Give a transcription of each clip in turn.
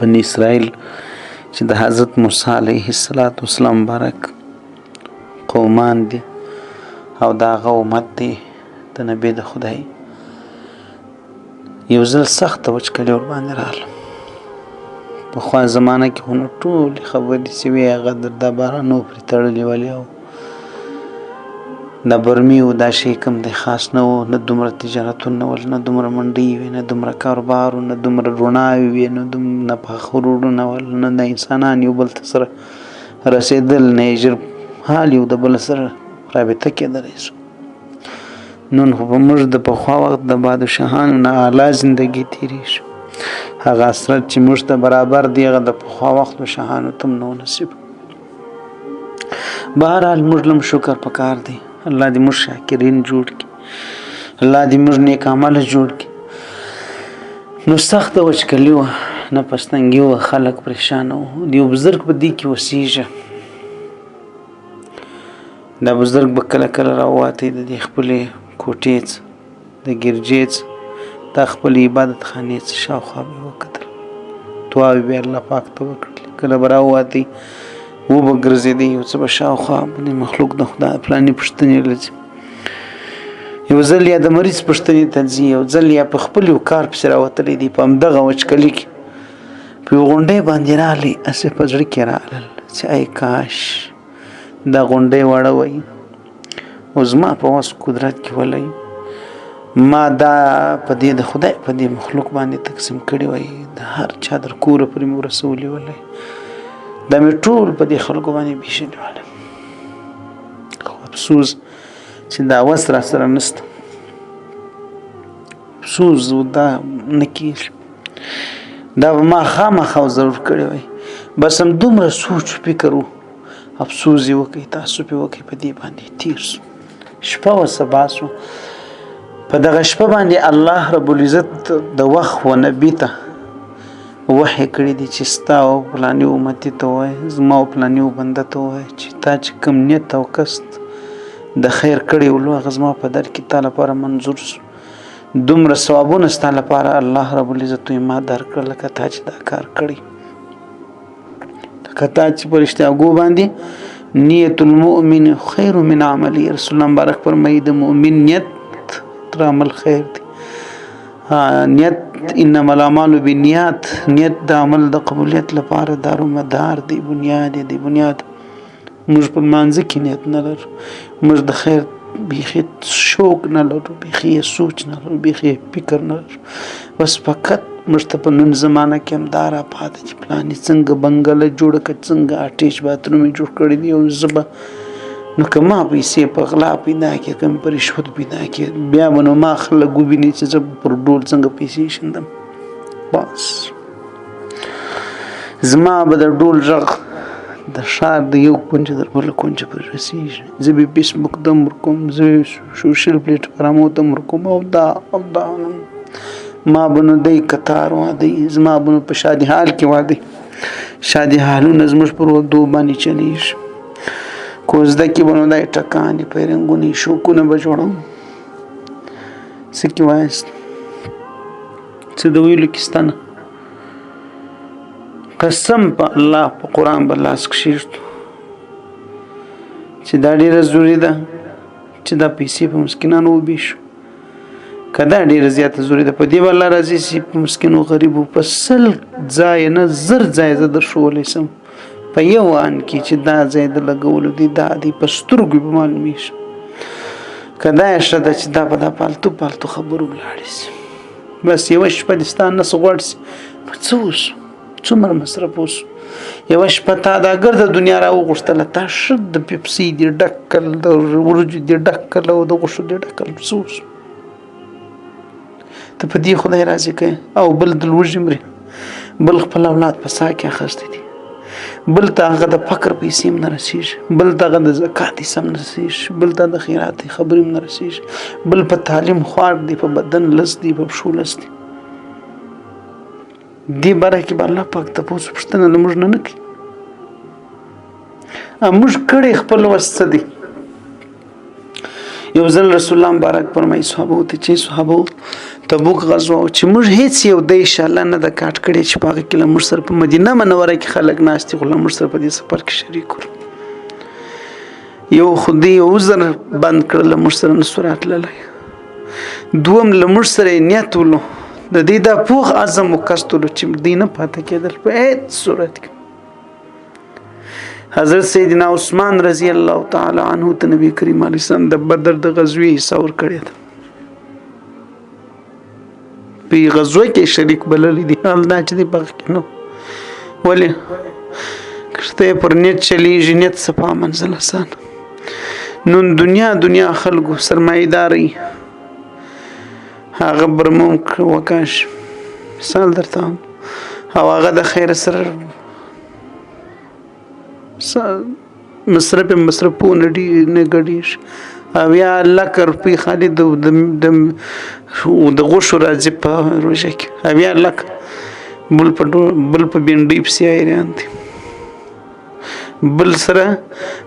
بني اسرائیل چې د حضرت موسی علیه السلام مبارک قومان دي او د هغه امت دی د نبی د خدای یو ځل سخته وچکالي ورباندې راغله. پخوا زمانه کې خو نو ټولې خبرې چې وې هغه د بارانو پرې تړلې ولې او د برمي و دا شی کوم دی خاص نه و، نه دومره تجارتونه ول، نه دومره منډۍ وې، نه دومره کاروبار و، نه دومره رڼاوې وې، نه پاخه روډونه ول، نه د انسانان یو بل ته سره رسېدل، نه یې ژر حال یو د بل سره رابطه کېدلی شو. نن خو به موږ د پخوا وخت د بادشاهانو نه اعلی زندګي تېرې شو. هغه حسرت چې موږ ته برابر دی هغه د پخوا وختو شاهانو ته هم نه و نصیب. بهرحال موږ له شکر پکار دی. الله دې موږ شاکرین جوړ کړي، الله دې موږ نیک عمله جوړ کړي. نو سخته وچکلي وه، نه پستنګي وه، خلک پریشانه وو. د یو بزرګ په دې کې اوسېږه. دا بزرګ به کله کله راووتی د دې خپلې کوټې څه د ګرجې څه دا خپل عبادت خانې څه شاوخوا به یې وکتل، دعاوې به یې الله پاک ته وکړلې. کله به راووتی وبه ګرځېدی یو څه به شاوخوا باندې مخلوق د خدای فلاني پوښتنې لځي، یو ځل یا د مریض پوښتنې ته ځي، یو ځل یا په خپل یو کار پسې راوتلی دی په همدغه وچکلي کې په یو غونډۍ باندې راغلی، هسې په زړه کې راغلل چې ای کاش دا غونډۍ وړوئ او زما په وس قدرت کې ولئ ما دا په دې د خدای په دې مخلوق باندې تقسیم کړي وای، د هر چا در کوره پرې مې ورسولي ولئ دا مې ټول په دې خلکو باندې بېشلي ولئ. خو افسوس چې دا وس را سره نشته، افسوس دا نه کېږي. دا به ما خامخا ضرور کړی وای، بس هم دومره سوچ فکر و، افسوس یې وکړئ، تاسو پې وکړئ، په دې باندې تېر سو. شپه و سبا سو. په دغه شپه باندې الله رب العزت د وخت و نبي ته وحی کړی دی چې ستا او فلاني امتي ته ووایه، زما او فلاني بنده ته ووایه چې تا چې کوم نیت او قصد د خیر کړی ولو هغه زما په در کې تا لپاره منظور سو. دومره ثوابونه ستا لپاره الله رب العزت ما درکړه لکه تا چې دا کار کړی، لکه تا چې په رښتیاګو باندې نیت المؤمن خیر من عملی. رسول الله مبارک فرمایي د مؤمن نیت تر عمل خیر دی. نیت انما الاعمال بالنیات، نیت د عمل د قبولیت لپاره دارو مدار دی، بنیاد دی. بنیاد موږ په مانځه کې نیت نه لرو، موږ د خیر بیخي شوق نه لرو، بیخي سوچ نه لرو، بیخي فکر نه لرو. بس فقط موږ ته په نن زمانه کې هم دا را پاته چې پلانې څنګه بنګله جوړه کړه، څنګه اټیچ باتروم یې جوړ کړی دی او زه به نو که ما پیسې په غلا پیدا کړې، که مې په رشوت پیدا کړې، بیا به نو ما خلک وویني چې زه پر ډول څنګه پیسې شیندم. بس زما به د ډول غږ د ښار د یو کونج تر بل کونج پورې رسېږي. زه به فیسبوک ته عمر کوم، زه سوشل پلیټفارمو ته عمر کوم او دا ما به نو دی کتار واده، زما به نو په شادي حال کې واده، شادي حالونه زموږ پر ودو باندې چلیږي. کوزده کې به نو دای ټکانې پیرنګونې شوقونه به جوړم. څه کې وایست څه د ویلو کې سته نه. قسم په الله په قرآن به لاس کښېږدو چې دا ډېره ضروري ده چې دا پیسې په مسکینانو وبېشو. که دا ډېره زیاته ضروري ده په دې به الله راضي سي، په مسکینو غریبو په 100 ځایه نه 1000 ځایه زه درښولی سم په یو آن کې چې دا ځای د لګولو دی، دا دی په سترګو به معلومېږي. که دا یې ښه ده چې دا به دا پالتو خبرو ولاړې سي. بس یوه شپه دې ستا نس غوړ سي، نو څه وسو، څومره مصرف وسو. یوه شپه تا دا ګرده دنیا را وغوښتله، تا ښه د پیپسي دې ډک کړل، د وریجو دې ډک کړل او د غوښو دې ډک کړل، څه وسو. ته په دې خدای راضي کوې او بل د لوږې مري، بل خپل اولاد په ساه کې اخیستی دي، بل ته هغه د فقر پیسې هم نه رسېږي، بل ته هغه د زکات حصه هم نه رسېږي، بل ته د خیرات خبرې هم نه رسېږي، بل په تعلیم خوار دی، په بدن لس دی، په پښو لس دی. دې باره کې به الله پاک تپوس پوښتنه له موږ نه کوي. موږ کړی خپل وس څه دی. یو ځل رسول الله مبارک فرمایي صحابو ته چې صحابو تبوک غزوه چې موږ هیڅ یو د ان شاء الله نه د کاټ کړي چې پاګه کې موږ سره په مدینه منوره کې خلک ناشتي خو موږ سره په دې سفر کې شریک ول یو خدي عذر بند کړل موږ سره نصرات لاله دوم لمر سره نیت ولو د دې د پوخ اعظم وکستلو چې دینه پاتې کېدل په هیڅ صورت کې حضرت سیدنا عثمان رضی الله تعالی عنہ ته نبی کریم علیه السلام د بدر د غزوې ثور کړی دی په غزوه کې شریک بلل دي حال دا چې دی پکې نو ولې کشته پر نیت چلیږي نیت صفا منزل آسان نن دنیا خلکو سرمایداري هغه برموم وکاش مثال درته او هغه د خیر سره مصرفونه دي نه غړيش او یا لک روپی خالي د غوښو راځي په روزه کې او یا لک بل په بنډي پسې ایران دي بل سره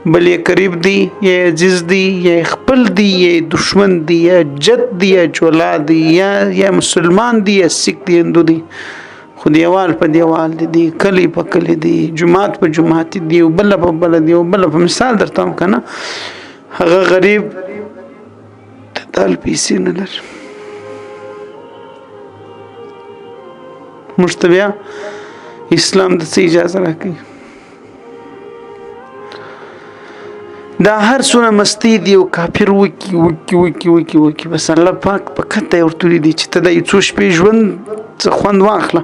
بل یې قریب دی یا عزیز دی یا خپل دی یا دشمن دی یا جد دی یا جولا دی یا مسلمان دی یا سیک دی هندو دی خو دیوال په دیوال دی کلی په کلی دی جماعت په جماعت دی او بل په بل دی او بل په مثال درته کنه هغه غریب تل پیسې نه لري مشتبه اسلام د څه اجازه راکړي دا هر څونه مستی دی او کافر وکی بس الله پاک په کته ورتولي دي چې ته د څو شپې ژوند خوند واخله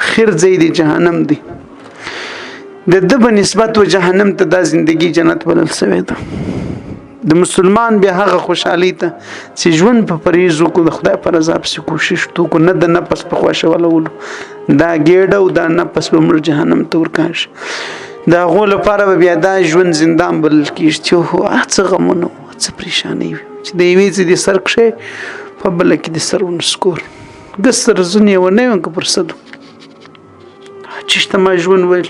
خیر ځای دی جهنم دی د په نسبت و جهنم ته د زندگی جنت بلل سوی ده د مسلمان بیا هغه خوشحالي ته چې ژوند په پریزو کو د خدای پر رضا په کوشش تو کو نه د نفس په خوښه ولول دا ګېډه او دا نفس په مر جهنم ته ورکاش دا غول لپاره بیا دا ژوند زندان بل کیږي چې هو څه غمونه څه پریشانی چې د یوې د سر کښې په بل کې د سرون سکور د سر زنی و نه ونک پر صدو چې ما ژوند ویل